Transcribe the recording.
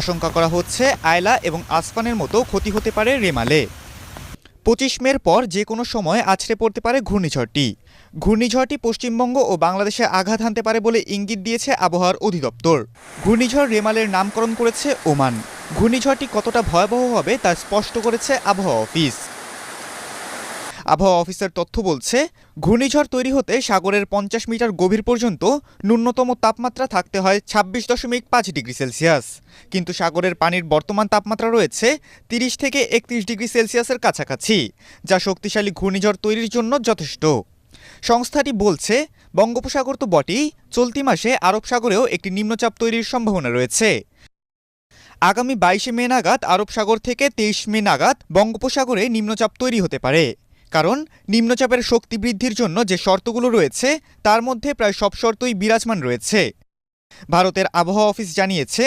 আশঙ্কা করা হচ্ছে আয়লা এবং আসফানের মতো ক্ষতি হতে পারে রেমালে। 25 মের পর যে কোনো সময় আছড়ে পড়তে পারে ঘূর্ণিঝড়টি। ঘূর্ণিঝড়টি পশ্চিমবঙ্গ ও বাংলাদেশে আঘাত হানতে পারে বলে ইঙ্গিত দিয়েছে আবহাওয়ার অধিদপ্তর। ঘূর্ণিঝড় রেমালের নামকরণ করেছে ওমান। ঘূর্ণিঝড়টি কতটা ভয়াবহ হবে তা স্পষ্ট করেছে আবহাওয়া অফিস। আবহাওয়া অফিসের তথ্য বলছে, ঘূর্ণিঝড় তৈরি হতে সাগরের 50 মিটার গভীর পর্যন্ত ন্যূনতম তাপমাত্রা থাকতে হয় 26.5 ডিগ্রি সেলসিয়াস। কিন্তু সাগরের পানির বর্তমান তাপমাত্রা রয়েছে 30 থেকে 31 ডিগ্রি সেলসিয়াসের কাছাকাছি, যা শক্তিশালী ঘূর্ণিঝড় তৈরির জন্য যথেষ্ট। সংস্থাটি বলছে, বঙ্গোপসাগর তো বটেই, চলতি মাসে আরব সাগরেও একটি নিম্নচাপ তৈরির সম্ভাবনা রয়েছে। আগামী 22 মে নাগাদ আরব সাগর থেকে 23 মে নাগাদ বঙ্গোপসাগরে নিম্নচাপ তৈরি হতে পারে। কারণ নিম্নচাপের শক্তি বৃদ্ধির জন্য যে শর্তগুলো রয়েছে তার মধ্যে প্রায় সব শর্তই বিরাজমান রয়েছে। ভারতের আবহাওয়া অফিস জানিয়েছে,